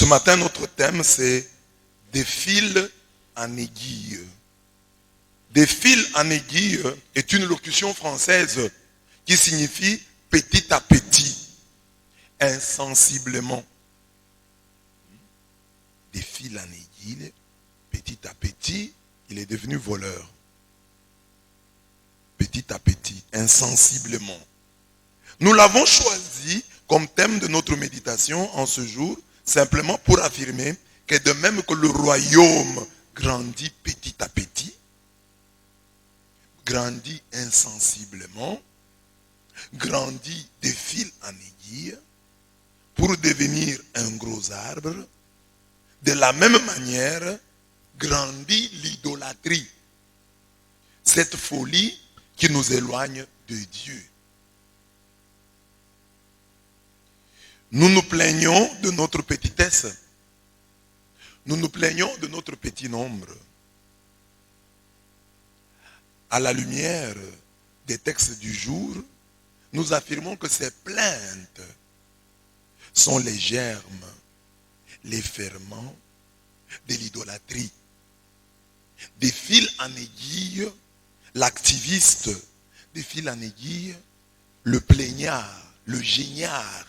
matin, notre thème, c'est des fils en aiguille. Des fils en aiguille est une locution française qui signifie petit à petit, insensiblement. Des fils en aiguille, petit à petit, il est devenu voleur. Petit à petit, insensiblement. Nous l'avons choisi comme thème de notre méditation en ce jour, simplement pour affirmer que de même que le royaume grandit petit à petit, grandit insensiblement, grandit de fil en aiguille, pour devenir un gros arbre, de la même manière, grandit l'idolâtrie. Cette folie qui nous éloigne de Dieu. Nous nous plaignons de notre petitesse. Nous nous plaignons de notre petit nombre. À la lumière des textes du jour, nous affirmons que ces plaintes sont les germes, les ferments de l'idolâtrie. Des fils en aiguille, l'activiste, des fils en aiguille, le plaignard, le géniard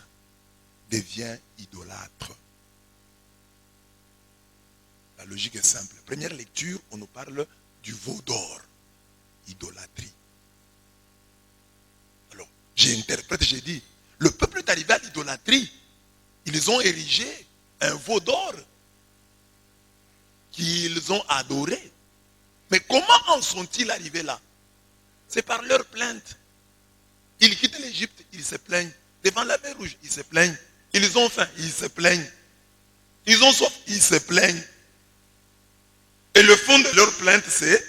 devient idolâtre. La logique est simple. Première lecture, on nous parle du veau d'or, idolâtrie. Alors, j'interprète, j'ai dit, le peuple est arrivé à l'idolâtrie. Ils ont érigé un veau d'or qu'ils ont adoré. Mais comment en sont-ils arrivés là? C'est par leur plainte. Ils quittent l'Égypte, ils se plaignent. Devant la mer Rouge, ils se plaignent. Ils ont faim, ils se plaignent. Ils ont soif, ils se plaignent. Et le fond de leur plainte, c'est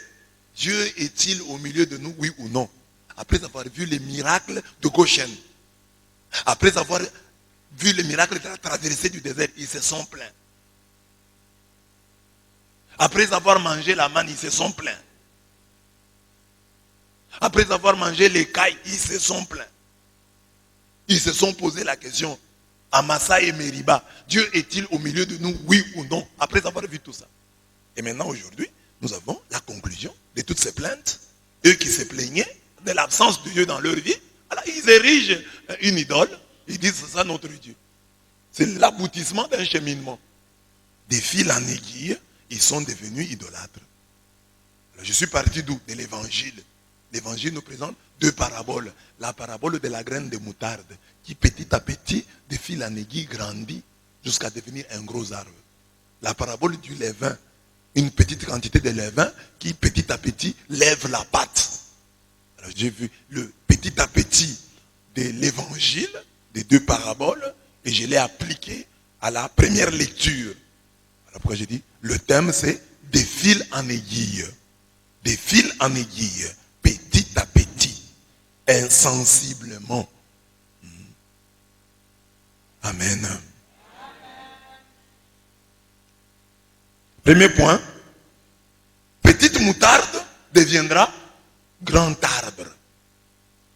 Dieu est-il au milieu de nous, oui ou non? Après avoir vu les miracles de Goshen, après avoir vu les miracles de la traversée du désert, ils se sont plaints. Après avoir mangé la manne, ils se sont plaints. Après avoir mangé les cailles, ils se sont plaints. Ils se sont posé la question, à Massa et Meriba, Dieu est-il au milieu de nous, oui ou non? Après avoir vu tout ça. Et maintenant, aujourd'hui, nous avons la conclusion de toutes ces plaintes. Eux qui se plaignaient de l'absence de Dieu dans leur vie, alors ils érigent une idole. Ils disent, c'est ça notre Dieu. C'est l'aboutissement d'un cheminement. Des fils en aiguille, ils sont devenus idolâtres. Alors, je suis parti d'où? De l'évangile. L'évangile nous présente deux paraboles. La parabole de la graine de moutarde, qui petit à petit, de fil en aiguille, grandit jusqu'à devenir un gros arbre. La parabole du levain, une petite quantité de levain qui petit à petit lève la pâte. Alors j'ai vu le petit à petit de l'évangile, des deux paraboles, et je l'ai appliqué à la première lecture. Alors pourquoi j'ai dit, le thème c'est des fils en aiguille. Des fils en aiguille, petit à petit, insensiblement. Amen. Premier point, petite moutarde deviendra grand arbre.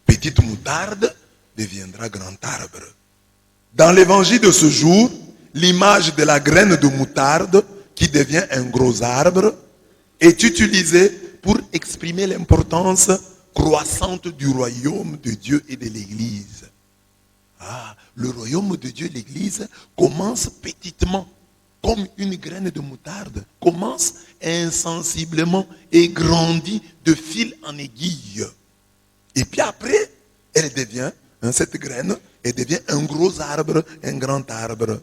Petite moutarde deviendra grand arbre. Dans l'évangile de ce jour, l'image de la graine de moutarde qui devient un gros arbre est utilisée pour exprimer l'importance croissante du royaume de Dieu et de l'Église. Ah, le royaume de Dieu et l'Église commence petitement, comme une graine de moutarde, commence insensiblement et grandit de fil en aiguille. Et puis après, elle devient, cette graine, elle devient un gros arbre, un grand arbre.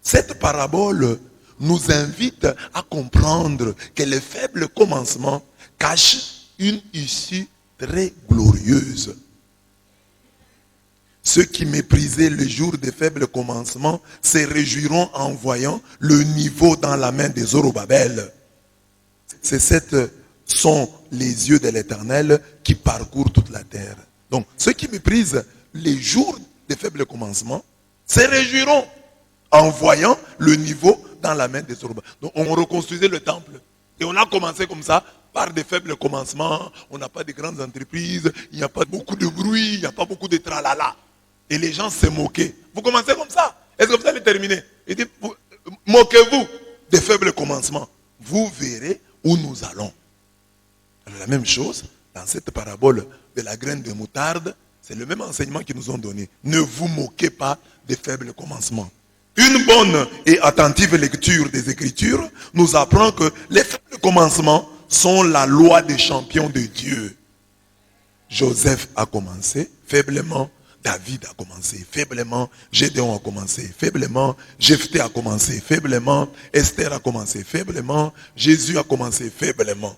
Cette parabole nous invite à comprendre que le faible commencement cache une issue très glorieuse. Ceux qui méprisaient le jour des faibles commencements se réjouiront en voyant le niveau dans la main des Zorobabel. Sont les yeux de l'Éternel qui parcourent toute la terre. Donc, ceux qui méprisent les jours des faibles commencements se réjouiront en voyant le niveau dans la main des Zorobabel. Donc, on reconstruisait le temple. Et on a commencé comme ça, par des faibles commencements. On n'a pas de grandes entreprises, il n'y a pas beaucoup de bruit, il n'y a pas beaucoup de tralala. Et les gens se moquaient. Vous commencez comme ça. Est-ce que vous allez terminer? Il dit, moquez-vous des faibles commencements. Vous verrez où nous allons. Alors, la même chose, dans cette parabole de la graine de moutarde, c'est le même enseignement qu'ils nous ont donné. Ne vous moquez pas des faibles commencements. Une bonne et attentive lecture des Écritures nous apprend que les faibles commencements sont la loi des champions de Dieu. Joseph a commencé faiblement, David a commencé faiblement, Gédéon a commencé faiblement, Jephthé a commencé faiblement, Esther a commencé faiblement, Jésus a commencé faiblement.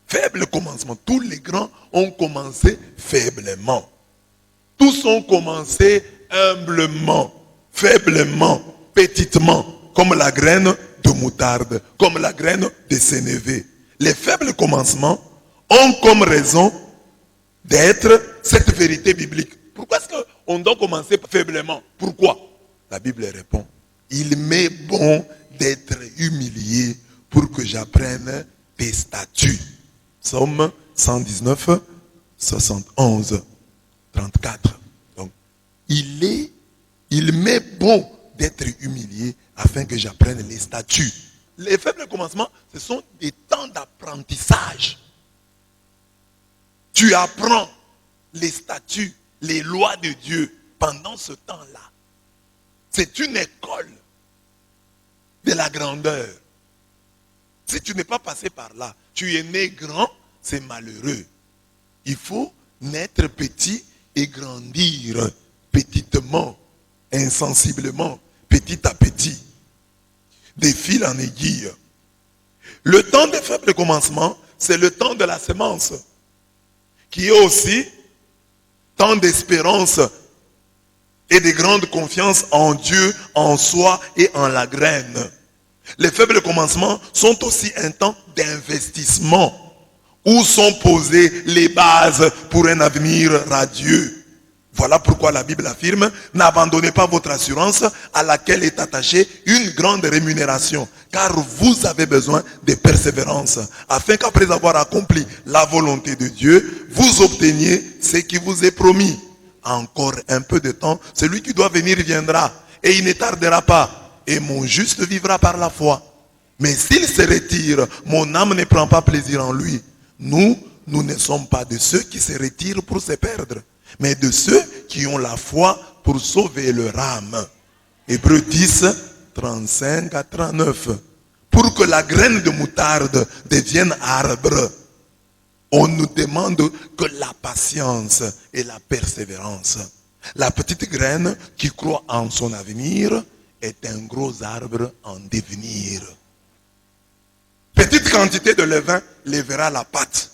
Faible commencement. Tous les grands ont commencé faiblement. Tous ont commencé humblement, faiblement, petitement, comme la graine de moutarde, comme la graine de sénévé. Les faibles commencements ont comme raison d'être cette vérité biblique. Pourquoi est-ce qu'on doit commencer faiblement? Pourquoi? La Bible répond, il m'est bon d'être humilié pour que j'apprenne tes statuts. Psaume 119, 71, 34. Donc, il m'est bon d'être humilié afin que j'apprenne les statuts. Les faibles commencements, ce sont des temps d'apprentissage. Tu apprends les statuts, les lois de Dieu pendant ce temps-là. C'est une école de la grandeur. Si tu n'es pas passé par là, tu es né grand, c'est malheureux. Il faut naître petit et grandir petitement, insensiblement, petit à petit, de fil en aiguille. Le temps des faibles commencements, c'est le temps de la semence, qui est aussi temps d'espérance et de grande confiance en Dieu, en soi et en la graine. Les faibles commencements sont aussi un temps d'investissement où sont posées les bases pour un avenir radieux. Voilà pourquoi la Bible affirme, n'abandonnez pas votre assurance à laquelle est attachée une grande rémunération, car vous avez besoin de persévérance, afin qu'après avoir accompli la volonté de Dieu, vous obteniez ce qui vous est promis. Encore un peu de temps, celui qui doit venir viendra, et il ne tardera pas, et mon juste vivra par la foi. Mais s'il se retire, mon âme ne prend pas plaisir en lui. Nous ne sommes pas de ceux qui se retirent pour se perdre, mais de ceux qui ont la foi pour sauver leur âme. Hébreux 10, 35 à 39. Pour que la graine de moutarde devienne arbre, on nous demande que la patience et la persévérance. La petite graine qui croit en son avenir est un gros arbre en devenir. Petite quantité de levain lèvera la pâte.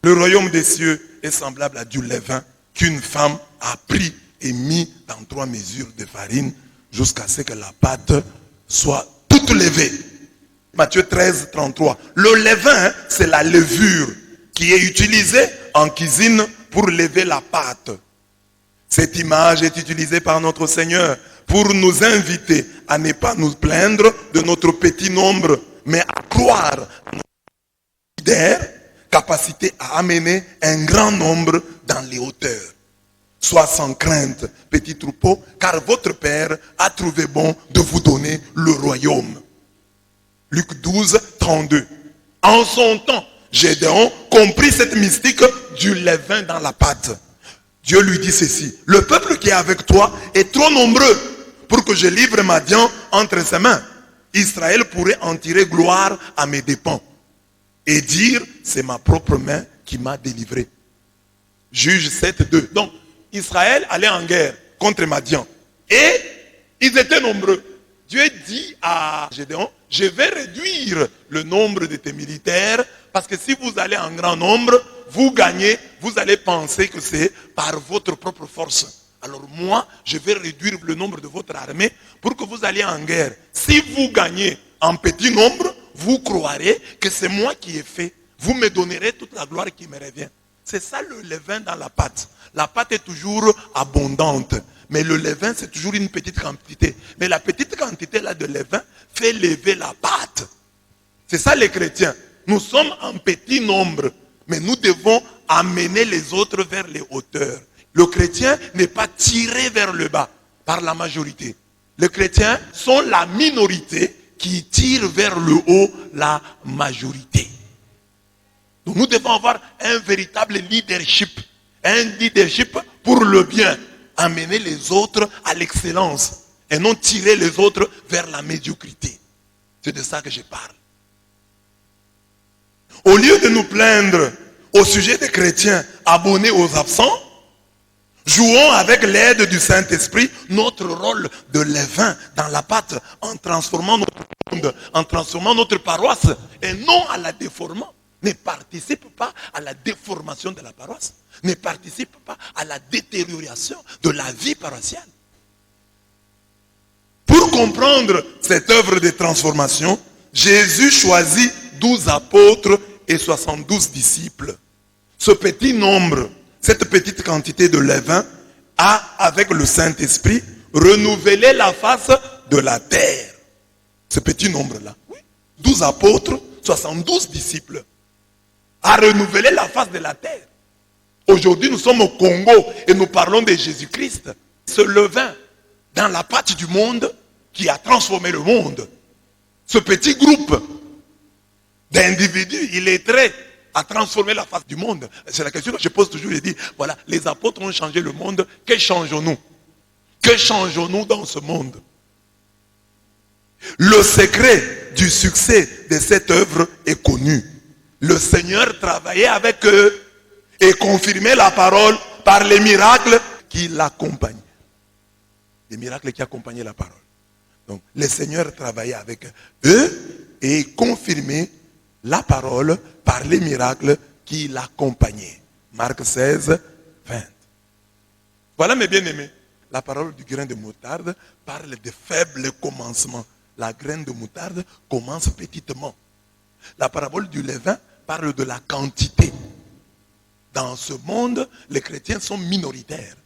Le royaume des cieux est semblable à du levain qu'une femme a pris et mis dans 3 mesures de farine jusqu'à ce que la pâte soit toute levée. Matthieu 13, 33. Le levain, c'est la levure qui est utilisée en cuisine pour lever la pâte. Cette image est utilisée par notre Seigneur pour nous inviter à ne pas nous plaindre de notre petit nombre, mais à croire à notre capacité à amener un grand nombre dans les hauteurs. Sois sans crainte, petit troupeau, car votre Père a trouvé bon de vous donner le royaume. Luc 12, 32. En son temps, Gédéon comprit cette mystique du levain dans la pâte. Dieu lui dit ceci, le peuple qui est avec toi est trop nombreux pour que je livre Madian entre ses mains. Israël pourrait en tirer gloire à mes dépens et dire, c'est ma propre main qui m'a délivré. Juge 7, 2. Donc, Israël allait en guerre contre Madian. Et ils étaient nombreux. Dieu dit à Gédéon, je vais réduire le nombre de tes militaires, parce que si vous allez en grand nombre, vous gagnez, vous allez penser que c'est par votre propre force. Alors moi, je vais réduire le nombre de votre armée pour que vous alliez en guerre. Si vous gagnez en petit nombre, vous croirez que c'est moi qui ai fait. Vous me donnerez toute la gloire qui me revient. C'est ça le levain dans la pâte. La pâte est toujours abondante. Mais le levain, c'est toujours une petite quantité. Mais la petite quantité là de levain fait lever la pâte. C'est ça les chrétiens. Nous sommes en petit nombre. Mais nous devons amener les autres vers les hauteurs. Le chrétien n'est pas tiré vers le bas par la majorité. Les chrétiens sont la minorité qui tire vers le haut la majorité. Donc nous devons avoir un véritable leadership. Un leadership pour le bien. Amener les autres à l'excellence. Et non tirer les autres vers la médiocrité. C'est de ça que je parle. Au lieu de nous plaindre au sujet des chrétiens abonnés aux absents, jouons avec l'aide du Saint-Esprit notre rôle de levain dans la pâte en transformant notre monde, en transformant notre paroisse et non à la déformant. Ne participe pas à la déformation de la paroisse. Ne participe pas à la détérioration de la vie paroissiale. Pour comprendre cette œuvre de transformation, Jésus choisit 12 apôtres et 72 disciples. Ce petit nombre, cette petite quantité de levain a, avec le Saint-Esprit, renouvelé la face de la terre. Ce petit nombre-là. 12 apôtres, 72 disciples. A renouvelé la face de la terre. Aujourd'hui, nous sommes au Congo et nous parlons de Jésus-Christ. Ce levain dans la pâte du monde qui a transformé le monde. Ce petit groupe d'individus illettrés a transformé la face du monde. C'est la question que je pose toujours. Je dis, voilà, les apôtres ont changé le monde. Que changeons-nous? Que changeons-nous dans ce monde? Le secret du succès de cette œuvre est connu. Le Seigneur travaillait avec eux et confirmait la parole par les miracles qui l'accompagnaient. Les miracles qui accompagnaient la parole. Donc, le Seigneur travaillait avec eux et confirmait la parole par les miracles qui l'accompagnaient. Marc 16, 20. Voilà mes bien-aimés. La parole du grain de moutarde parle de faibles commencements. La graine de moutarde commence petitement. La parabole du levain parle de la quantité. Dans ce monde, les chrétiens sont minoritaires.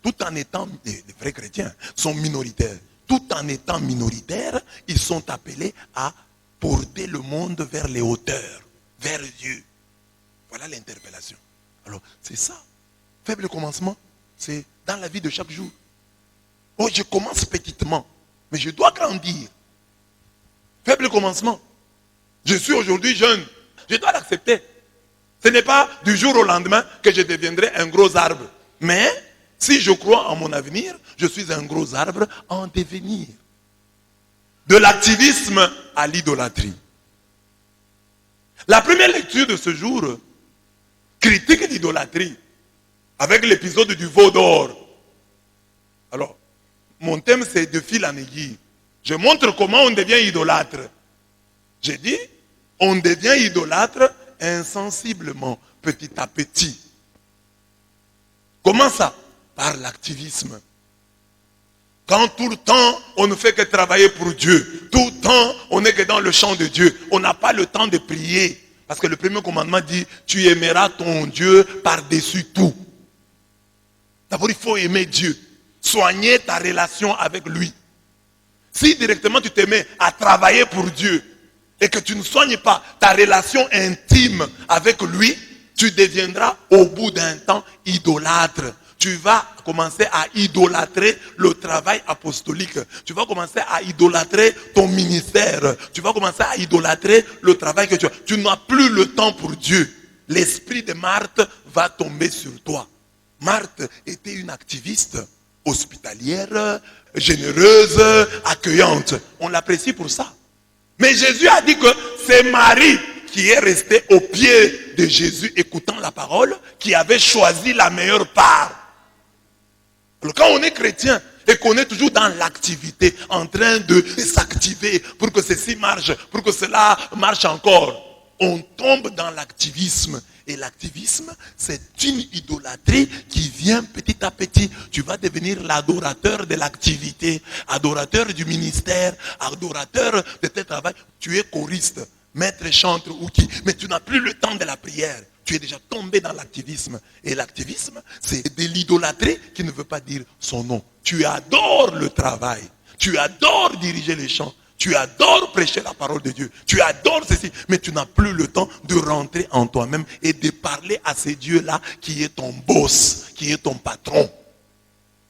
Tout en étant, les vrais chrétiens sont minoritaires. Tout en étant minoritaires, ils sont appelés à porter le monde vers les hauteurs, vers Dieu. Voilà l'interpellation. Alors, c'est ça. Faible commencement, c'est dans la vie de chaque jour. Oh, je commence petitement, mais je dois grandir. Faible commencement. Je suis aujourd'hui jeune. Je dois l'accepter. Ce n'est pas du jour au lendemain que je deviendrai un gros arbre. Mais, si je crois en mon avenir, je suis un gros arbre en devenir. De l'activisme à l'idolâtrie. La première lecture de ce jour critique l'idolâtrie avec l'épisode du veau d'or. Alors, mon thème c'est de fil en aiguille. Je montre comment on devient idolâtre. J'ai dit, on devient idolâtre insensiblement, petit à petit. Comment ça? Par l'activisme. Quand tout le temps, on ne fait que travailler pour Dieu. Tout le temps, on n'est que dans le champ de Dieu. On n'a pas le temps de prier. Parce que le premier commandement dit, tu aimeras ton Dieu par-dessus tout. D'abord, il faut aimer Dieu. Soigner ta relation avec lui. Si directement tu te mets à travailler pour Dieu et que tu ne soignes pas ta relation intime avec lui, tu deviendras au bout d'un temps idolâtre. Tu vas commencer à idolâtrer le travail apostolique. Tu vas commencer à idolâtrer ton ministère. Tu vas commencer à idolâtrer le travail que tu as. Tu n'as plus le temps pour Dieu. L'esprit de Marthe va tomber sur toi. Marthe était une activiste hospitalière, généreuse, accueillante. On l'apprécie pour ça. Mais Jésus a dit que c'est Marie qui est restée au pied de Jésus écoutant la parole, qui avait choisi la meilleure part. Alors quand on est chrétien et qu'on est toujours dans l'activité, en train de s'activer pour que ceci marche, pour que cela marche encore, on tombe dans l'activisme. Et l'activisme, c'est une idolâtrie qui vient petit à petit. Tu vas devenir l'adorateur de l'activité, adorateur du ministère, adorateur de tes travaux. Tu es choriste, maître chantre ou qui, mais tu n'as plus le temps de la prière. Tu es déjà tombé dans l'activisme. Et l'activisme, c'est de l'idolâtrie qui ne veut pas dire son nom. Tu adores le travail. Tu adores diriger les chants. Tu adores prêcher la parole de Dieu. Tu adores ceci. Mais tu n'as plus le temps de rentrer en toi-même et de parler à ce Dieu-là qui est ton boss, qui est ton patron.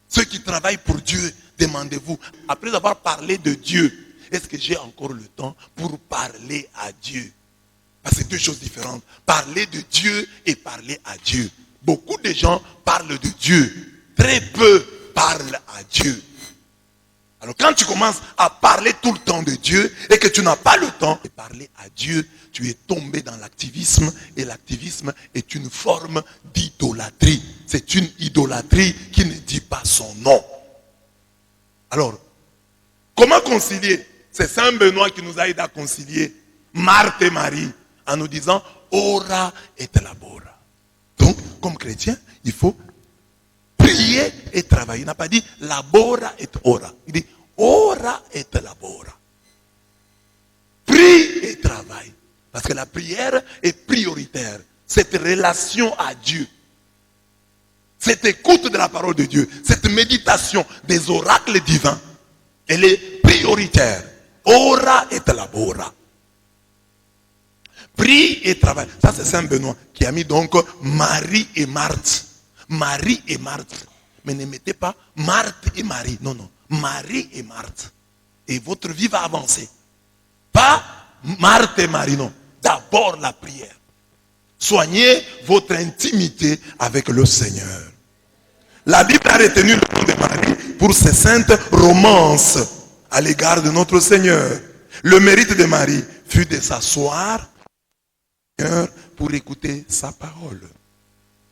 Ceux qui travaillent pour Dieu Demandez-vous, après avoir parlé de Dieu, est-ce que j'ai encore le temps pour parler à Dieu? Parce que c'est deux choses différentes. Parler de Dieu et parler à Dieu. Beaucoup de gens parlent de Dieu. Très peu parlent à Dieu. Alors quand tu commences à parler tout le temps de Dieu et que tu n'as pas le temps de parler à Dieu, tu es tombé dans l'activisme et l'activisme est une forme d'idolâtrie. C'est une idolâtrie qui ne dit pas son nom. Alors, comment concilier? C'est Saint Benoît qui nous a aidé à concilier Marthe et Marie en nous disant ora et labora. Donc, comme chrétien, il faut prier et travailler. Il n'a pas dit labora et ora. Il dit ora et labora. Prie et travaille. Parce que la prière est prioritaire. Cette relation à Dieu, cette écoute de la parole de Dieu, cette méditation des oracles divins, elle est prioritaire. Ora et labora. Prie et travaille. Ça c'est Saint Benoît qui a mis donc Marie et Marthe. Marie et Marthe. Mais ne mettez pas Marthe et Marie. Non, non. Marie et Marthe. Et votre vie va avancer. Pas Marthe et Marie, non. D'abord la prière. Soignez votre intimité avec le Seigneur. La Bible a retenu le nom de Marie pour ses saintes romances à l'égard de notre Seigneur. Le mérite de Marie fut de s'asseoir pour écouter sa parole.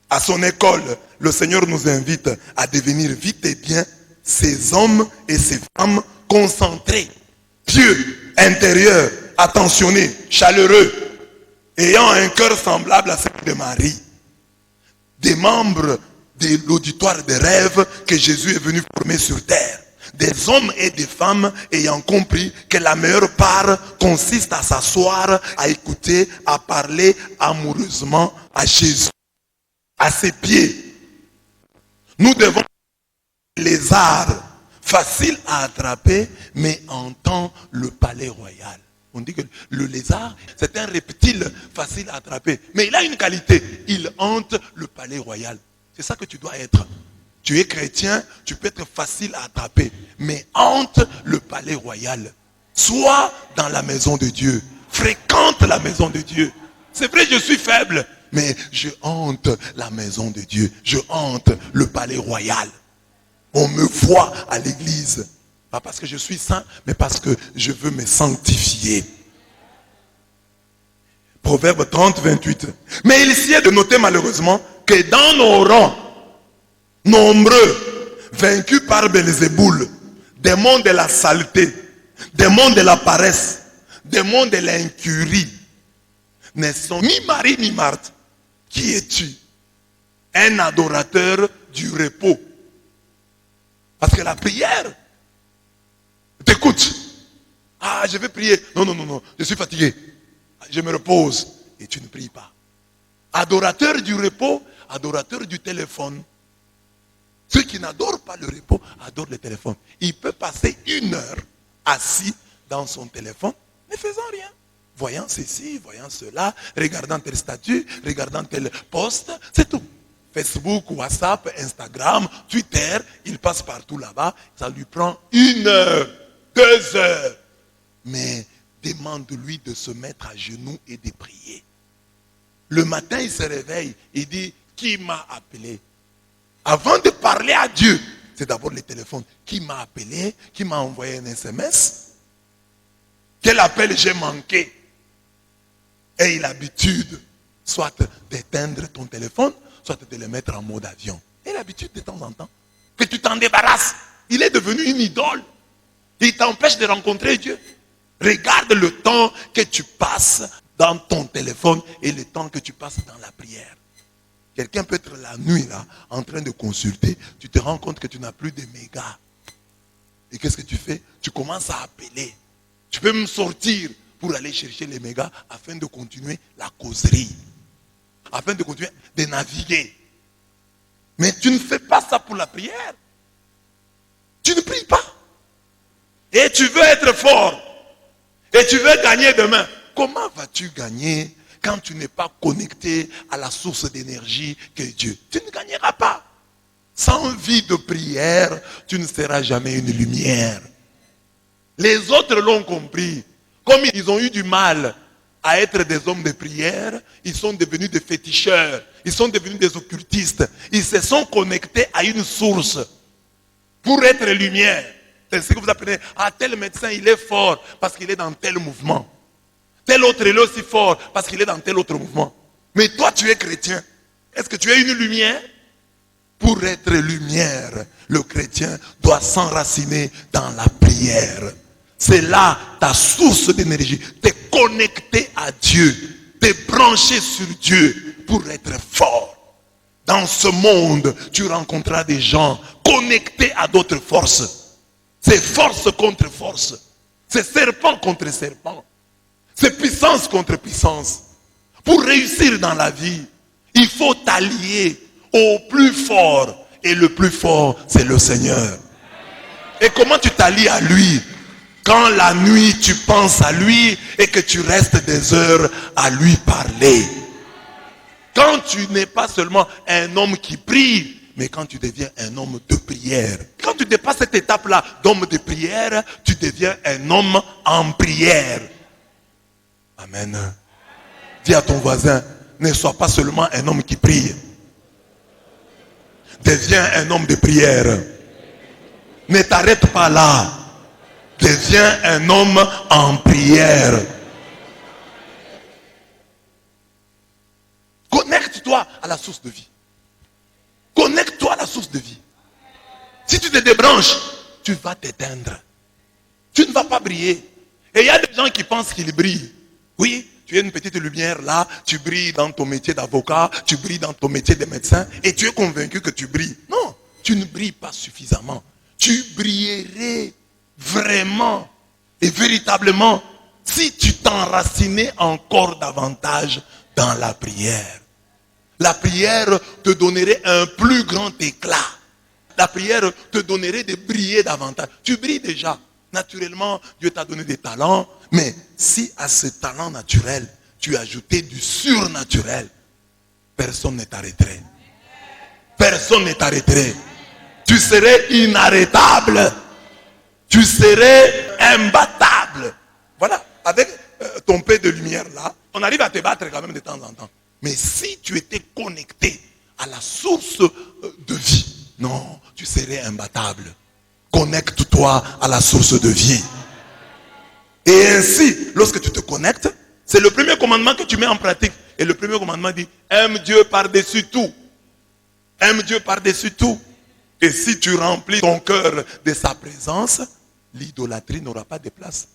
À son école, le Seigneur nous invite à devenir vite et bien ces hommes et ces femmes concentrés, pieux, intérieurs, attentionnés, chaleureux, ayant un cœur semblable à celui de Marie. Des membres de l'auditoire des rêves que Jésus est venu former sur terre. Des hommes et des femmes ayant compris que la meilleure part consiste à s'asseoir, à écouter, à parler amoureusement à Jésus, à ses pieds. Nous devons être les lézards, faciles à attraper, mais hantant le palais royal. On dit que le lézard, c'est un reptile facile à attraper, mais il a une qualité, il hante le palais royal. C'est ça que tu dois être. Tu es chrétien, tu peux être facile à attraper, mais hante le palais royal. Sois dans la maison de Dieu. Fréquente la maison de Dieu. C'est vrai, je suis faible, mais je hante la maison de Dieu. Je hante le palais royal. On me voit à l'église. Pas parce que je suis saint, mais parce que je veux me sanctifier. Proverbe 30, 28. Mais il s'y est de noter malheureusement que dans nos rangs, nombreux, vaincus par Belzéboul, démons de la saleté, démons de la paresse, démons de l'incurie, ne sont ni Marie ni Marthe. Qui es-tu? Un adorateur du repos. Parce que la prière, t'écoute. Ah, je vais prier. Non, non, non, non, je suis fatigué. Je me repose. Et tu ne pries pas. Adorateur du repos, adorateur du téléphone. Ceux qui n'adorent pas le repos adorent le téléphone. Il peut passer 1 heure assis dans son téléphone, ne faisant rien. Voyant ceci, voyant cela, regardant tel statut, regardant tel post, c'est tout. Facebook, WhatsApp, Instagram, Twitter, il passe partout là-bas. Ça lui prend 1 heure, 2 heures. Mais demande-lui de se mettre à genoux et de prier. Le matin, il se réveille, il dit, qui m'a appelé? Avant de parler à Dieu, c'est d'abord le téléphone. Qui m'a appelé? Qui m'a envoyé un SMS? Quel appel j'ai manqué? Et il a l'habitude, soit d'éteindre ton téléphone, soit de le mettre en mode avion. Et l'habitude de temps en temps, que tu t'en débarrasses. Il est devenu une idole. Il t'empêche de rencontrer Dieu. Regarde le temps que tu passes dans ton téléphone et le temps que tu passes dans la prière. Quelqu'un peut être la nuit là, en train de consulter. Tu te rends compte que tu n'as plus de mégas. Et qu'est-ce que tu fais? Tu commences à appeler. Tu peux me sortir pour aller chercher les mégas afin de continuer la causerie. Afin de continuer de naviguer. Mais tu ne fais pas ça pour la prière. Tu ne pries pas. Et tu veux être fort. Et tu veux gagner demain. Comment vas-tu gagner quand tu n'es pas connecté à la source d'énergie que Dieu? Tu ne gagneras pas. Sans vie de prière, tu ne seras jamais une lumière. Les autres l'ont compris. Comme ils ont eu du mal à être des hommes de prière, ils sont devenus des féticheurs, ils sont devenus des occultistes. Ils se sont connectés à une source pour être lumière. C'est ce que vous apprenez. Ah, tel médecin, il est fort parce qu'il est dans tel mouvement. Tel autre, il est aussi fort parce qu'il est dans tel autre mouvement. Mais toi, tu es chrétien. Est-ce que tu es une lumière? Pour être lumière, le chrétien doit s'enraciner dans la prière. C'est là ta source d'énergie. Tu es connecté à Dieu. Tu es branché sur Dieu pour être fort. Dans ce monde, tu rencontreras des gens connectés à d'autres forces. C'est force contre force. C'est serpent contre serpent. C'est puissance contre puissance. Pour réussir dans la vie, il faut t'allier au plus fort. Et le plus fort, c'est le Seigneur. Et comment tu t'allies à lui? Quand la nuit, tu penses à lui et que tu restes des heures à lui parler. Quand tu n'es pas seulement un homme qui prie, mais quand tu deviens un homme de prière. Quand tu dépasses cette étape-là d'homme de prière, tu deviens un homme en prière. Amen. Dis à ton voisin, ne sois pas seulement un homme qui prie. Deviens un homme de prière. Ne t'arrête pas là. Deviens un homme en prière. Connecte-toi à la source de vie. Connecte-toi à la source de vie. Si tu te débranches, tu vas t'éteindre. Tu ne vas pas briller. Et il y a des gens qui pensent qu'ils brillent. Oui, tu es une petite lumière là, tu brilles dans ton métier d'avocat, tu brilles dans ton métier de médecin, et tu es convaincu que tu brilles. Non, tu ne brilles pas suffisamment. Tu brillerais vraiment et véritablement si tu t'enracinais encore davantage dans la prière. La prière te donnerait un plus grand éclat. La prière te donnerait de briller davantage. Tu brilles déjà. Naturellement, Dieu t'a donné des talents. Mais si à ce talent naturel, tu ajoutais du surnaturel, personne ne t'arrêterait. Personne ne t'arrêterait. Tu serais inarrêtable. Tu serais imbattable. Voilà. Avec ton peu de lumière là, on arrive à te battre quand même de temps en temps. Mais si tu étais connecté à la source de vie, non, tu serais imbattable. Connecte-toi à la source de vie. Et ainsi, lorsque tu te connectes, c'est le premier commandement que tu mets en pratique. Et le premier commandement dit, aime Dieu par-dessus tout. Aime Dieu par-dessus tout. Et si tu remplis ton cœur de sa présence, l'idolâtrie n'aura pas de place.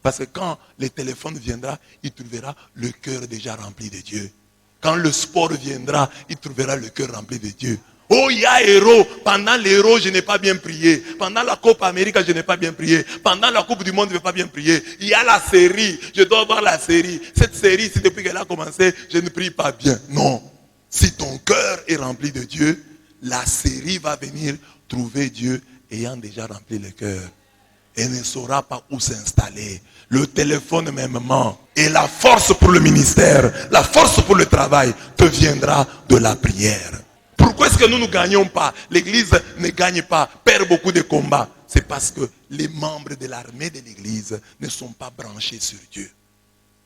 Parce que quand le téléphone viendra, il trouvera le cœur déjà rempli de Dieu. Quand le sport viendra, il trouvera le cœur rempli de Dieu. Oh, il y a héros. Pendant l'héros, je n'ai pas bien prié. Pendant la Coupe Amérique, je n'ai pas bien prié. Pendant la Coupe du Monde, je n'ai pas bien prié. Il y a la série. Je dois voir la série. Cette série, si depuis qu'elle a commencé, je ne prie pas bien. Non. Si ton cœur est rempli de Dieu, la série va venir trouver Dieu ayant déjà rempli le cœur. Et ne saura pas où s'installer. Le téléphone mêmement. Et la force pour le ministère, la force pour le travail te viendra de la prière. Pourquoi est-ce que nous ne gagnons pas? L'église ne gagne pas, perd beaucoup de combats. C'est parce que les membres de l'armée de l'église ne sont pas branchés sur Dieu.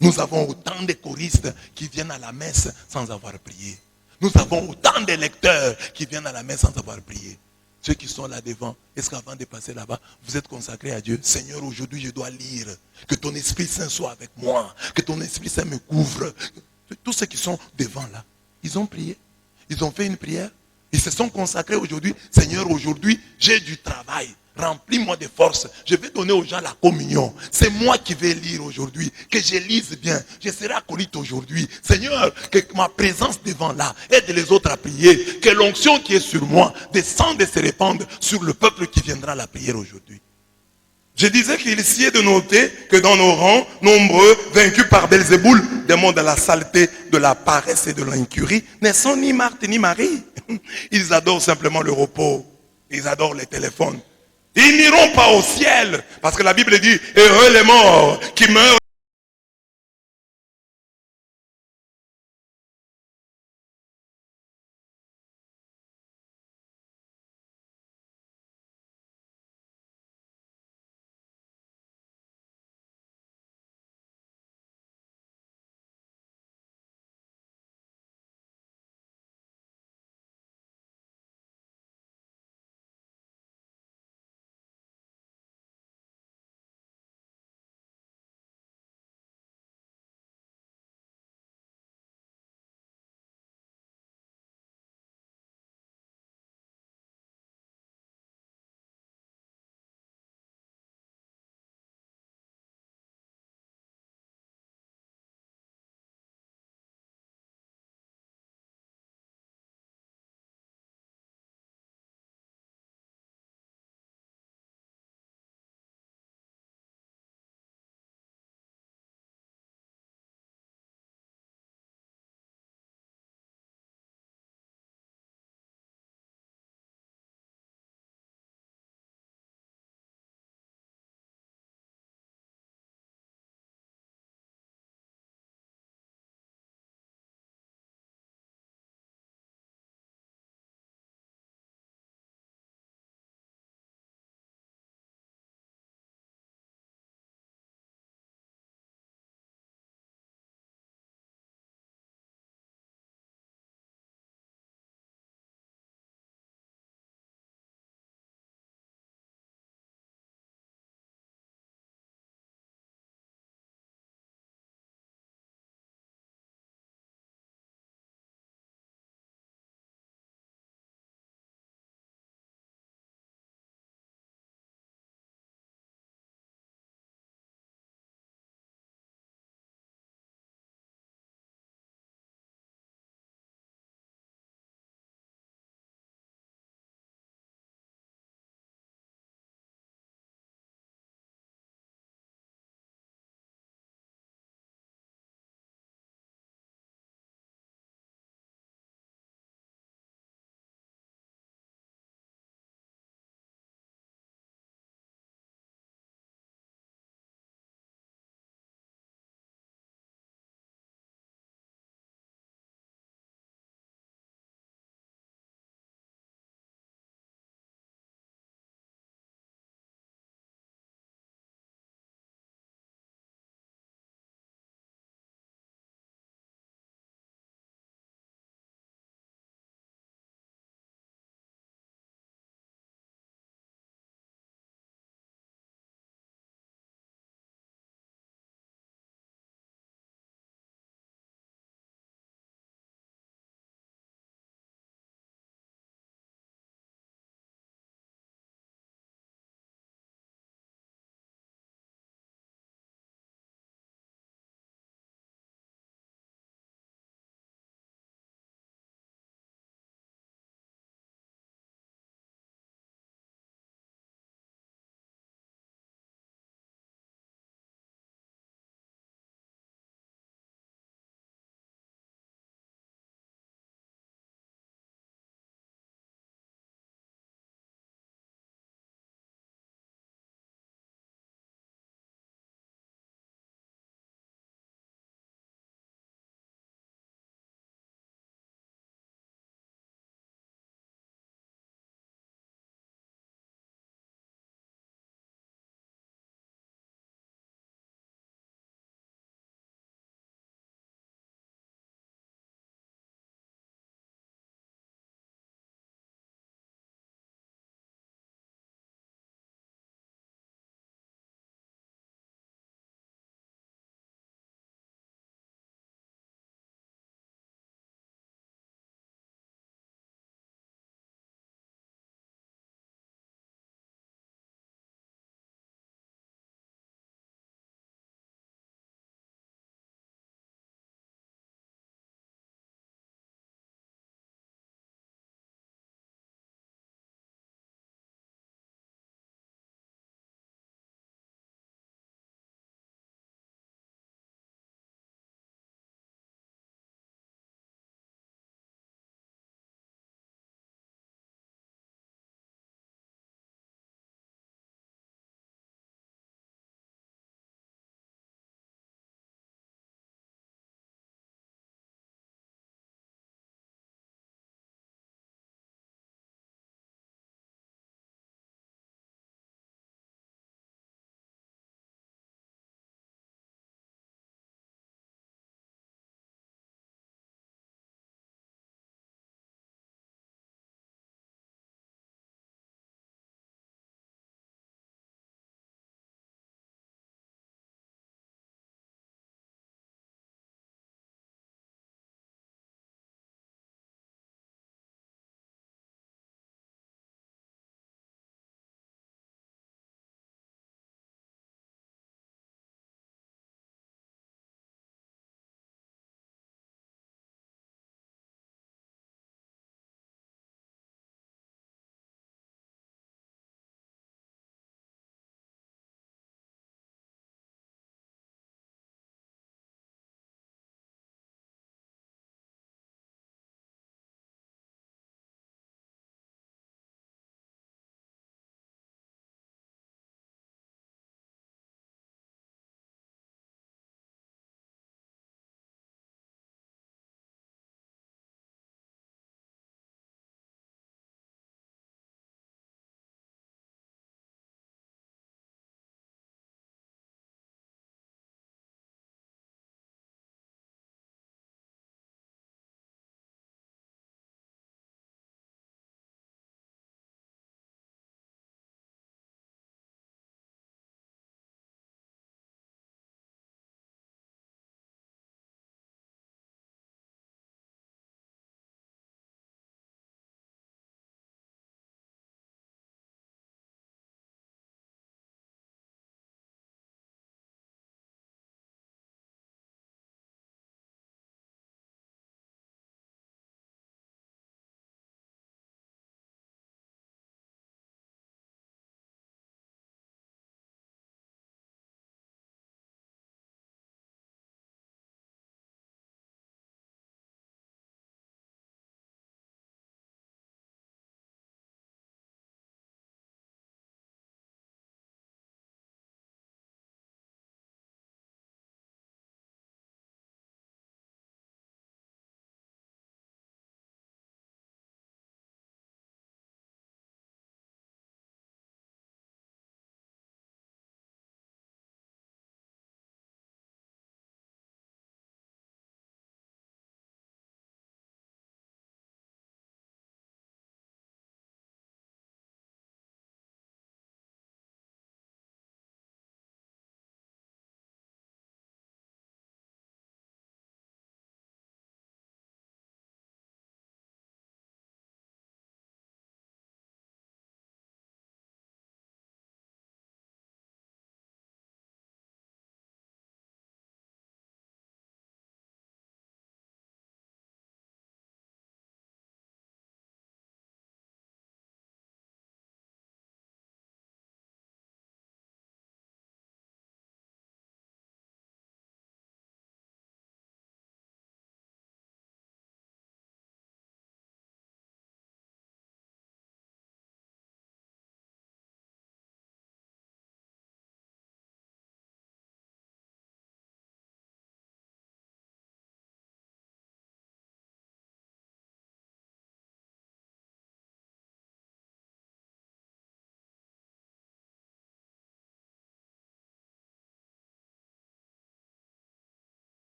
Nous avons autant de choristes qui viennent à la messe sans avoir prié. Nous avons autant de lecteurs qui viennent à la messe sans avoir prié. Ceux qui sont là devant, est-ce qu'avant de passer là-bas, vous êtes consacrés à Dieu? Seigneur, aujourd'hui je dois lire. Que ton Esprit Saint soit avec moi. Que ton Esprit Saint me couvre. Tous ceux qui sont devant là, ils ont prié. Ils ont fait une prière. Ils se sont consacrés aujourd'hui. Seigneur, aujourd'hui, j'ai du travail. Remplis-moi de force. Je vais donner aux gens la communion. C'est moi qui vais lire aujourd'hui. Que je lise bien. Je serai acolyte aujourd'hui. Seigneur, que ma présence devant là aide les autres à prier. Que l'onction qui est sur moi descende et se répande sur le peuple qui viendra à la prière aujourd'hui. Je disais qu'il sied de noter que dans nos rangs, nombreux, vaincus par Belzéboul, démons de la saleté, de la paresse et de l'incurie, ne sont ni Marthe ni Marie. Ils adorent simplement le repos. Ils adorent les téléphones. Ils n'iront pas au ciel. Parce que la Bible dit, heureux les morts qui meurent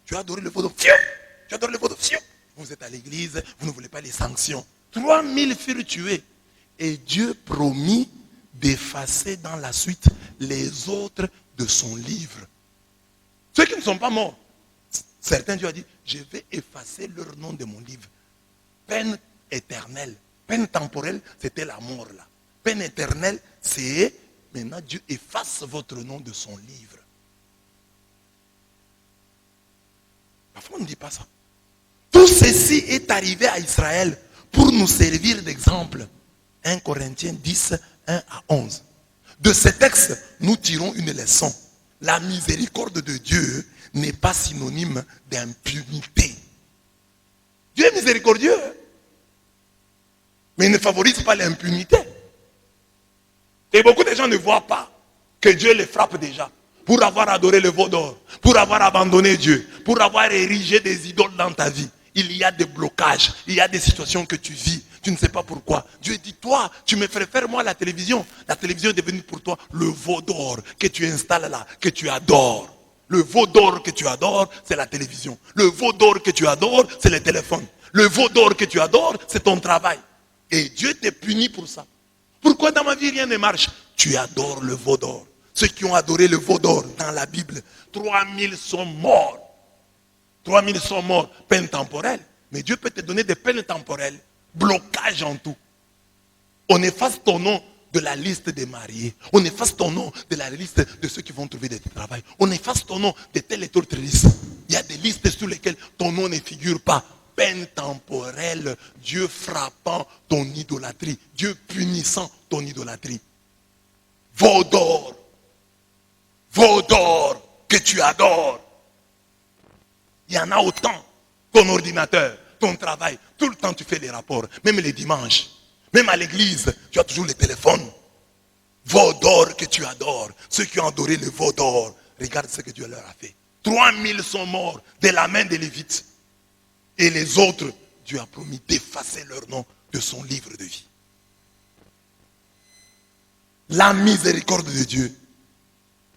Tu as adoré le veau d'or. Tu as adoré le veau d'or. Vous êtes à l'église, vous ne voulez pas les sanctions. 3000 furent tués. Et Dieu promit d'effacer dans la suite les autres de son livre. Ceux qui ne sont pas morts. Certains, Dieu a dit, je vais effacer leur nom de mon livre. Peine éternelle. Peine temporelle, c'était la mort là. Peine éternelle, c'est maintenant Dieu efface votre nom de son livre. Parfois on ne dit pas ça. Tout ceci est arrivé à Israël pour nous servir d'exemple. 1 Corinthiens 10, 1 à 11. De ce texte, nous tirons une leçon. La miséricorde de Dieu n'est pas synonyme d'impunité. Dieu est miséricordieux, mais il ne favorise pas l'impunité. Et beaucoup de gens ne voient pas que Dieu les frappe déjà pour avoir adoré le veau d'or, pour avoir abandonné Dieu, pour avoir érigé des idoles dans ta vie. Il y a des blocages, il y a des situations que tu vis, tu ne sais pas pourquoi. Dieu dit, toi, tu me ferais faire moi la télévision. La télévision est devenue pour toi le veau d'or que tu installes là, que tu adores. Le veau d'or que tu adores, c'est la télévision. Le veau d'or que tu adores, c'est le téléphone. Le veau d'or que tu adores, c'est ton travail. Et Dieu te punit pour ça. Pourquoi dans ma vie rien ne marche? Tu adores le veau d'or. Ceux qui ont adoré le veau d'or dans la Bible, 3000 sont morts. 3000 sont morts, peine temporelle. Mais Dieu peut te donner des peines temporelles, blocage en tout. On efface ton nom de la liste des mariés. On efface ton nom de la liste de ceux qui vont trouver du travail. On efface ton nom de telle et autre liste. Il y a des listes sur lesquelles ton nom ne figure pas. Peine temporelle, Dieu frappant ton idolâtrie, Dieu punissant ton idolâtrie. Veau d'or que tu adores. Il y en a autant. Ton ordinateur, ton travail, tout le temps tu fais les rapports, même les dimanches, même à l'église, tu as toujours le téléphone. Veau d'or que tu adores, ceux qui ont adoré le veau d'or, regarde ce que Dieu leur a fait. 3000 sont morts de la main des Lévites. Et les autres, Dieu a promis d'effacer leur nom de son livre de vie. La miséricorde de Dieu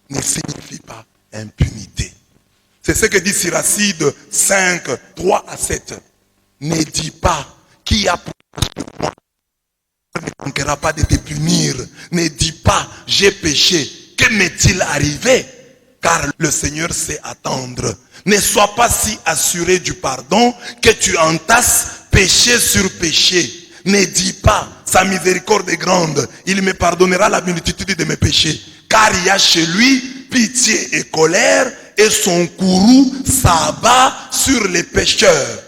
ne signifie pas impunité. C'est ce que dit Siracide 5, 3 à 7. Ne dis pas qui a pour moi ne manquera pas de te punir. Ne dis pas j'ai péché. Que m'est-il arrivé? Car le Seigneur sait attendre. Ne sois pas si assuré du pardon que tu entasses péché sur péché. Ne dis pas sa miséricorde est grande. Il me pardonnera la multitude de mes péchés. Car il y a chez lui pitié et colère et son courroux s'abat sur les pécheurs.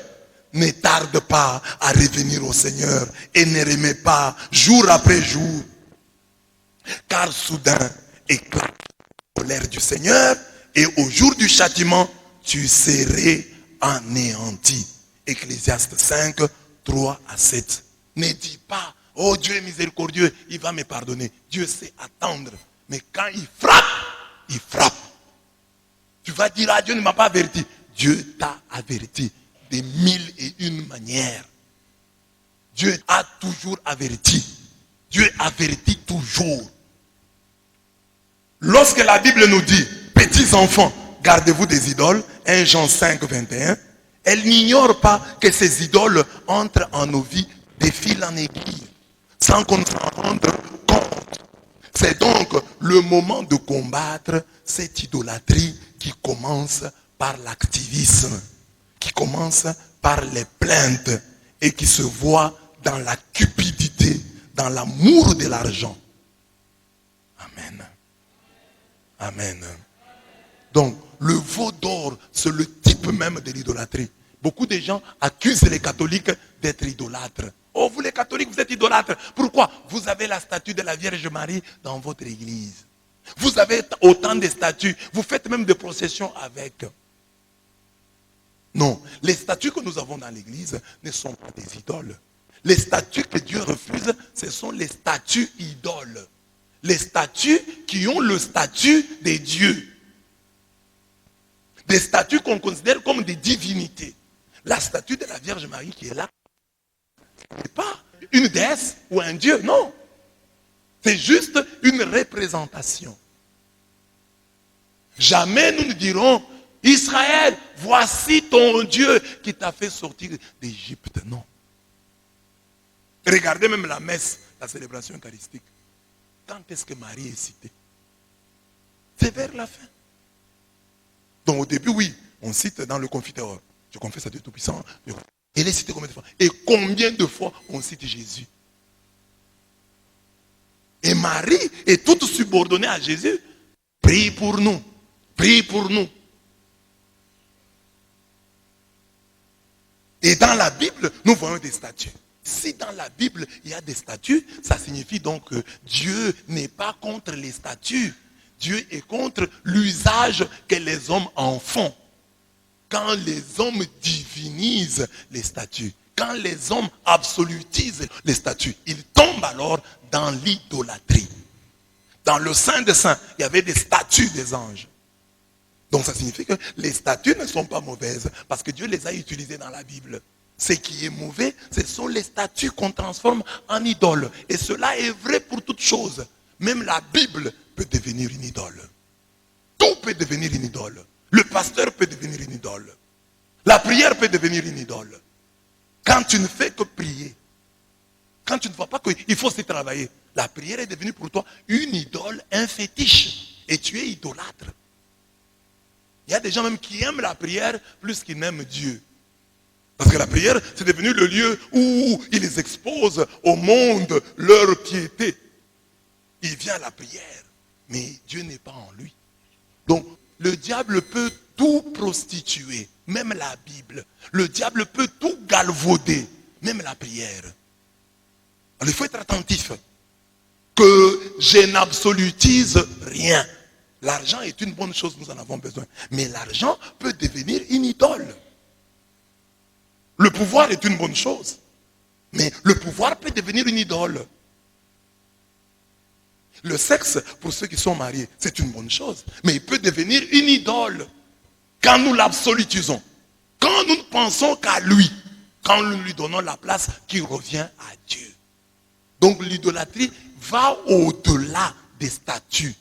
Ne tarde pas à revenir au Seigneur et ne remets pas jour après jour. Car soudain éclate la colère du Seigneur et au jour du châtiment, tu serais anéanti. Ecclésiaste 5, 3 à 7. Ne dis pas, oh Dieu est miséricordieux, il va me pardonner. Dieu sait attendre. Mais quand il frappe, il frappe. Tu vas dire, ah Dieu ne m'a pas averti. Dieu t'a averti de 1001 manières. Dieu a toujours averti. Dieu avertit toujours. Lorsque la Bible nous dit, petits enfants, gardez-vous des idoles, 1 Jean 5, 21, elle n'ignore pas que ces idoles entrent en nos vies de fil en aiguille, sans qu'on s'en rende compte. C'est donc le moment de combattre cette idolâtrie qui commence par l'activisme, qui commence par les plaintes et qui se voit dans la cupidité, dans l'amour de l'argent. Amen. Amen. Donc, le veau d'or, c'est le type même de l'idolâtrie. Beaucoup de gens accusent les catholiques d'être idolâtres. Oh, vous les catholiques, vous êtes idolâtres. Pourquoi? Vous avez la statue de la Vierge Marie dans votre église. Vous avez autant de statues. Vous faites même des processions avec. Non, les statues que nous avons dans l'église ne sont pas des idoles. Les statues que Dieu refuse, ce sont les statues idoles. Les statues qui ont le statut des dieux. Des statues qu'on considère comme des divinités. La statue de la Vierge Marie qui est là, ce n'est pas une déesse ou un dieu, non. C'est juste une représentation. Jamais nous ne dirons Israël, voici ton Dieu qui t'a fait sortir d'Égypte. Non. Regardez même la messe, la célébration eucharistique. Quand est-ce que Marie est citée? C'est vers la fin. Donc au début, oui, on cite dans le Confiteor. Je confesse à Dieu Tout-Puissant. Il est cité combien de fois? Et combien de fois on cite Jésus? Et Marie est toute subordonnée à Jésus. Prie pour nous. Prie pour nous. Et dans la Bible, nous voyons des statues. Si dans la Bible, il y a des statues, ça signifie donc que Dieu n'est pas contre les statues. Dieu est contre l'usage que les hommes en font. Quand les hommes divinisent les statues, quand les hommes absolutisent les statues, ils tombent alors dans l'idolâtrie. Dans le Saint des Saints, il y avait des statues des anges. Donc ça signifie que les statues ne sont pas mauvaises, parce que Dieu les a utilisées dans la Bible. Ce qui est mauvais, ce sont les statues qu'on transforme en idoles. Et cela est vrai pour toutes choses. Même la Bible peut devenir une idole. Tout peut devenir une idole. Le pasteur peut devenir une idole. La prière peut devenir une idole. Quand tu ne fais que prier, quand tu ne vois pas qu'il faut se travailler, la prière est devenue pour toi une idole, un fétiche. Et tu es idolâtre. Il y a des gens même qui aiment la prière plus qu'ils n'aiment Dieu. Parce que la prière, c'est devenu le lieu où ils exposent au monde leur piété. Il vient à la prière, mais Dieu n'est pas en lui. Donc, le diable peut tout prostituer, même la Bible. Le diable peut tout galvauder, même la prière. Alors, il faut être attentif. Que je n'absolutise rien. L'argent est une bonne chose, nous en avons besoin. Mais l'argent peut devenir une idole. Le pouvoir est une bonne chose. Mais le pouvoir peut devenir une idole. Le sexe, pour ceux qui sont mariés, c'est une bonne chose. Mais il peut devenir une idole. Quand nous l'absolutisons. Quand nous ne pensons qu'à lui. Quand nous lui donnons la place qui revient à Dieu. Donc l'idolâtrie va au-delà des statuts.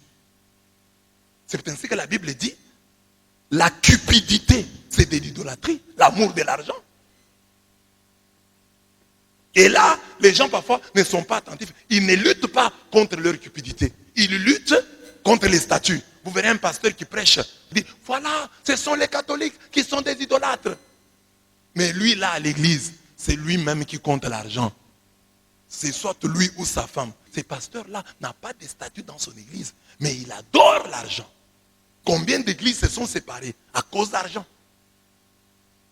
C'est ainsi que la Bible dit, la cupidité, c'est de l'idolâtrie, l'amour de l'argent. Et là, les gens parfois ne sont pas attentifs. Ils ne luttent pas contre leur cupidité. Ils luttent contre les statuts. Vous verrez un pasteur qui prêche, il dit, voilà, ce sont les catholiques qui sont des idolâtres. Mais lui, là, à l'église, c'est lui-même qui compte l'argent. C'est soit lui ou sa femme. Ce pasteur-là n'a pas de statut dans son église, mais il adore l'argent. Combien d'églises se sont séparées à cause d'argent?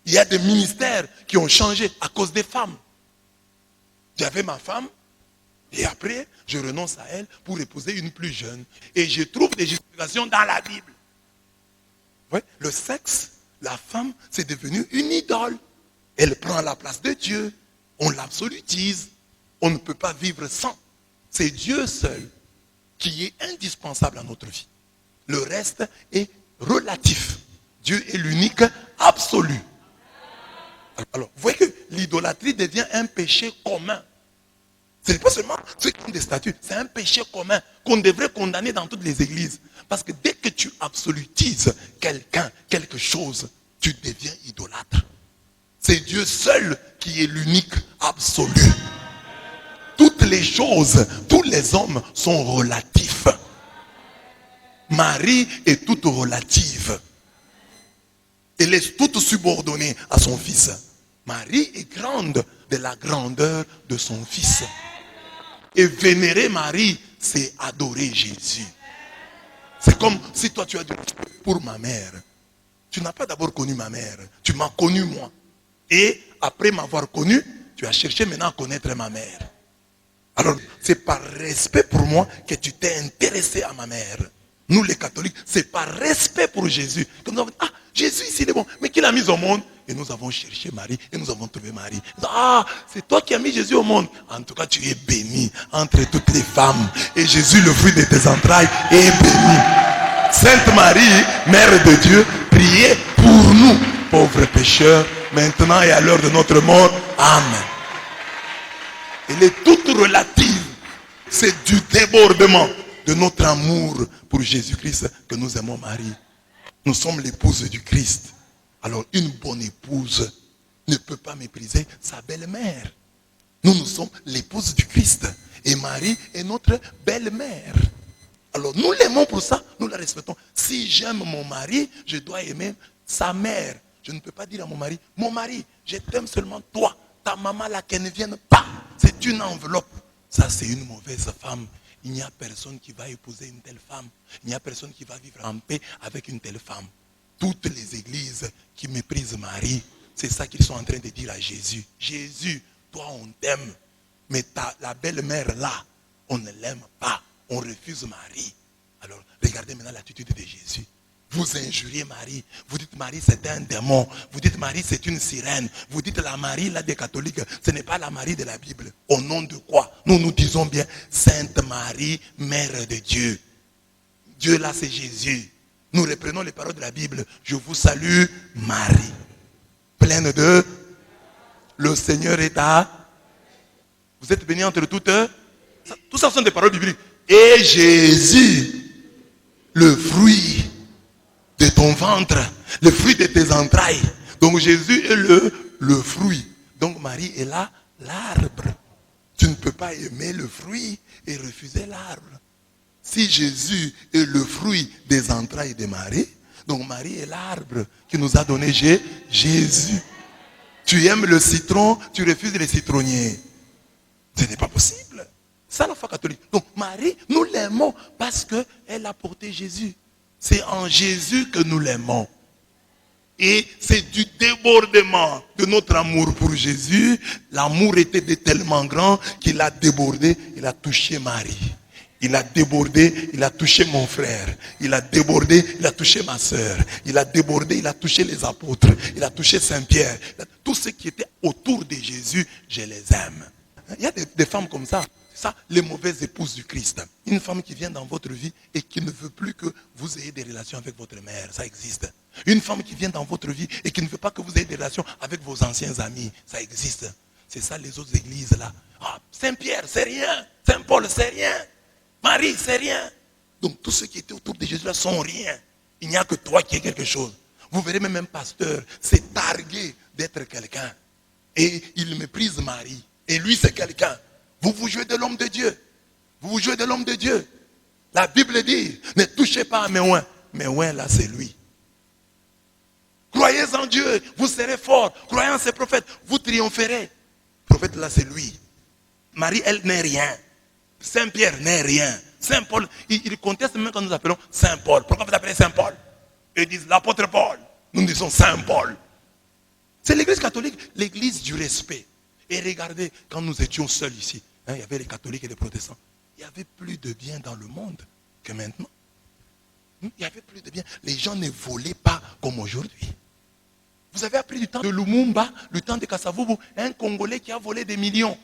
Il y a des ministères qui ont changé à cause des femmes. J'avais ma femme, et après, je renonce à elle pour épouser une plus jeune. Et je trouve des justifications dans la Bible. Ouais, le sexe, la femme, c'est devenu une idole. Elle prend la place de Dieu. On l'absolutise. On ne peut pas vivre sans. C'est Dieu seul qui est indispensable à notre vie. Le reste est relatif. Dieu est l'unique absolu. Alors, vous voyez que l'idolâtrie devient un péché commun. Ce n'est pas seulement ceux qui ont des statuts, c'est un péché commun qu'on devrait condamner dans toutes les églises. Parce que dès que tu absolutises quelqu'un, quelque chose, tu deviens idolâtre. C'est Dieu seul qui est l'unique absolu. Toutes les choses, tous les hommes sont relatifs. Marie est toute relative. Elle est toute subordonnée à son fils. Marie est grande de la grandeur de son fils. Et vénérer Marie, c'est adorer Jésus. C'est comme si toi tu as dit pour ma mère. Tu n'as pas d'abord connu ma mère. Tu m'as connu moi. Et après m'avoir connu, tu as cherché maintenant à connaître ma mère. Alors, c'est par respect pour moi que tu t'es intéressé à ma mère. Nous les catholiques, c'est par respect pour Jésus que nous avons dit, ah, Jésus ici il est bon, mais qui l'a mis au monde? Et nous avons cherché Marie et nous avons trouvé Marie. Ah, c'est toi qui as mis Jésus au monde. En tout cas, tu es béni entre toutes les femmes. Et Jésus, le fruit de tes entrailles, est béni. Sainte Marie, Mère de Dieu, priez pour nous, pauvres pécheurs, maintenant et à l'heure de notre mort. Amen. Elle est toute relative. C'est du débordement de notre amour pour Jésus-Christ que nous aimons Marie. Nous sommes l'épouse du Christ. Alors une bonne épouse ne peut pas mépriser sa belle-mère. Nous sommes l'épouse du Christ. Et Marie est notre belle-mère. Alors nous l'aimons pour ça, nous la respectons. Si j'aime mon mari, je dois aimer sa mère. Je ne peux pas dire à mon mari, je t'aime seulement toi. Ta maman là, qu'elle ne vienne pas. C'est une enveloppe. Ça, c'est une mauvaise femme. Il n'y a personne qui va épouser une telle femme. Il n'y a personne qui va vivre en paix avec une telle femme. Toutes les églises qui méprisent Marie, c'est ça qu'ils sont en train de dire à Jésus. Jésus, toi on t'aime, mais la belle-mère là, on ne l'aime pas. On refuse Marie. Alors, regardez maintenant l'attitude de Jésus. Vous injuriez Marie. Vous dites Marie c'est un démon. Vous dites Marie c'est une sirène. Vous dites la Marie là des catholiques, ce n'est pas la Marie de la Bible. Au nom de quoi? Nous disons bien Sainte Marie, Mère de Dieu. Dieu là c'est Jésus. Nous reprenons les paroles de la Bible. Je vous salue Marie, pleine de... Le Seigneur est à... Vous êtes bénis entre toutes. Tout ça sont des paroles bibliques. Et Jésus, le fruit de ton ventre, le fruit de tes entrailles. Donc Jésus est le fruit. Donc Marie est là, l'arbre. Tu ne peux pas aimer le fruit et refuser l'arbre. Si Jésus est le fruit des entrailles de Marie, donc Marie est l'arbre qui nous a donné Jésus. Tu aimes le citron, tu refuses les citronniers. Ce n'est pas possible. C'est la foi catholique. Donc Marie, nous l'aimons parce qu'elle a porté Jésus. C'est en Jésus que nous l'aimons. Et c'est du débordement de notre amour pour Jésus. L'amour était tellement grand qu'il a débordé, il a touché Marie. Il a débordé, il a touché mon frère. Il a débordé, il a touché ma soeur. Il a débordé, il a touché les apôtres. Il a touché Saint-Pierre. Tous ceux qui étaient autour de Jésus, je les aime. Il y a des femmes comme ça. C'est ça, les mauvaises épouses du Christ. Une femme qui vient dans votre vie et qui ne veut plus que vous ayez des relations avec votre mère. Ça existe. Une femme qui vient dans votre vie et qui ne veut pas que vous ayez des relations avec vos anciens amis. Ça existe. C'est ça les autres églises là. Ah, Saint-Pierre, c'est rien. Saint-Paul, c'est rien. Marie, c'est rien. Donc tous ceux qui étaient autour de Jésus là sont rien. Il n'y a que toi qui es quelque chose. Vous verrez même un pasteur s'est targué d'être quelqu'un. Et il méprise Marie. Et lui c'est quelqu'un. Vous vous jouez de l'homme de Dieu. Vous vous jouez de l'homme de Dieu. La Bible dit, ne touchez pas à Méouin. Méouin là c'est lui. Croyez en Dieu, vous serez fort. Croyez en ses prophètes, vous triompherez. Le prophète là c'est lui. Marie elle n'est rien. Saint-Pierre n'est rien. Saint-Paul, il conteste même quand nous appelons Saint-Paul. Pourquoi vous appelez Saint-Paul? Ils disent l'apôtre Paul. Nous disons Saint-Paul. C'est l'église catholique, l'église du respect. Et regardez, quand nous étions seuls ici, il y avait les catholiques et les protestants. Il y avait plus de biens dans le monde que maintenant. Il y avait plus de biens. Les gens ne volaient pas comme aujourd'hui. Vous avez appris du temps de Lumumba, le temps de Kasavubu, un Congolais qui a volé des millions.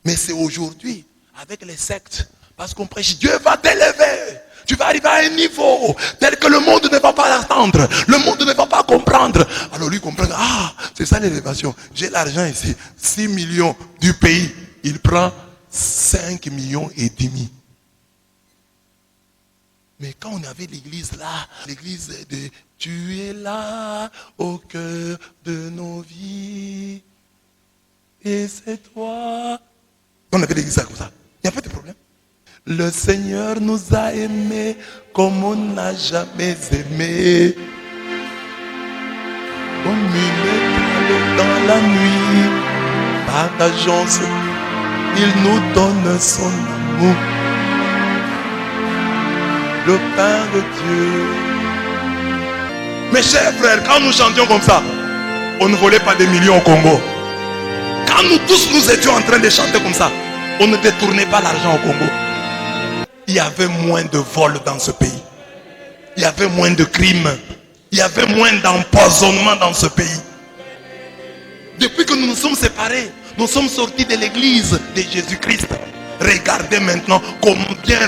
Mais c'est aujourd'hui, avec les sectes, parce qu'on prêche, Dieu va t'élever. Tu vas arriver à un niveau tel que le monde ne va pas l'attendre. Le monde ne va pas comprendre. Alors lui comprend, ah, c'est ça l'élévation. J'ai l'argent ici, 6 millions du pays. Il prend 5 millions et demi. Mais quand on avait l'église là, l'église de tu es là au cœur de nos vies. Et c'est toi. On avait l'église là comme ça. Il n'y a pas de problème. Le Seigneur nous a aimés comme on n'a jamais aimé. Comme une étoile dans la nuit, partageons, il nous donne son amour. Le pain de Dieu. Mes chers frères, quand nous chantions comme ça, on ne volait pas des millions au Congo. Quand nous tous nous étions en train de chanter comme ça, on ne détournait pas l'argent au Congo. Il y avait moins de vols dans ce pays. Il y avait moins de crimes. Il y avait moins d'empoisonnement dans ce pays. Depuis que nous nous sommes séparés, nous sommes sortis de l'église de Jésus-Christ. Regardez maintenant combien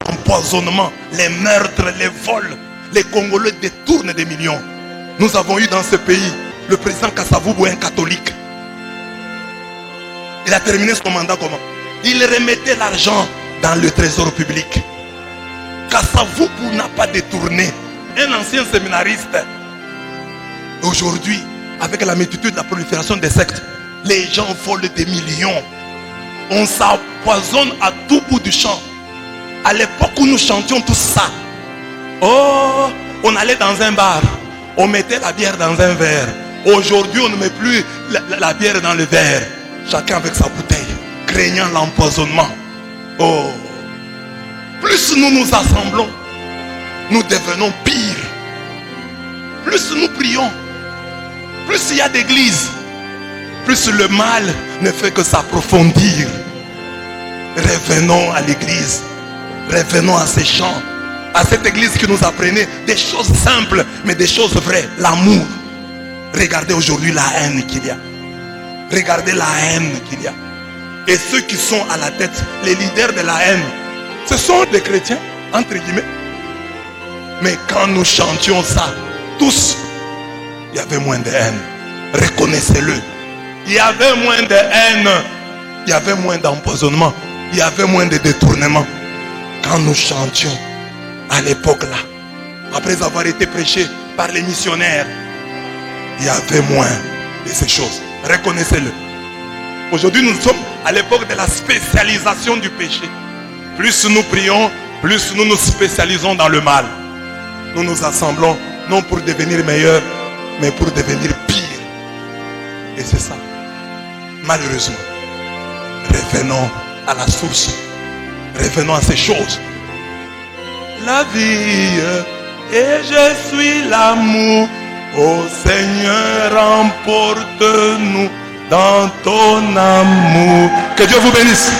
d'empoisonnement, les meurtres, les vols, les Congolais détournent des millions. Nous avons eu dans ce pays le président Kasavubu, un catholique. Il a terminé son mandat comment? Il remettait l'argent dans le trésor public. Kasavubu n'a pas détourné. un ancien séminariste. Aujourd'hui, avec la multitude de la prolifération des sectes, les gens volent des millions. On s'empoisonne à tout bout du champ. À l'époque où nous chantions tout ça, oh, on allait dans un bar, on mettait la bière dans un verre. Aujourd'hui, on ne met plus la bière dans le verre. Chacun avec sa bouteille, craignant l'empoisonnement. Oh, plus nous nous assemblons, nous devenons pires. Plus nous prions, plus il y a d'églises, plus le mal ne fait que s'approfondir. Revenons à l'église, revenons à ces chants, à cette église qui nous apprenait des choses simples, mais des choses vraies, l'amour. Regardez aujourd'hui la haine qu'il y a. Regardez la haine qu'il y a. Et ceux qui sont à la tête, les leaders de la haine, ce sont des chrétiens, entre guillemets. Mais quand nous chantions ça, tous, il y avait moins de haine. Reconnaissez-le. Il y avait moins de haine. Il y avait moins d'empoisonnement. Il y avait moins de détournement. Quand nous chantions à l'époque là, après avoir été prêchés par les missionnaires, il y avait moins de ces choses. Reconnaissez-le. Aujourd'hui, nous sommes à l'époque de la spécialisation du péché. Plus nous prions, plus nous nous spécialisons dans le mal. Nous nous assemblons non pour devenir meilleurs, mais pour devenir pires. Et c'est ça. Malheureusement, revenons à la source. Revenons à ces choses. La vie et je suis l'amour. Ô Seigneur, emporte-nous dans ton amour. Que Dieu vous bénisse.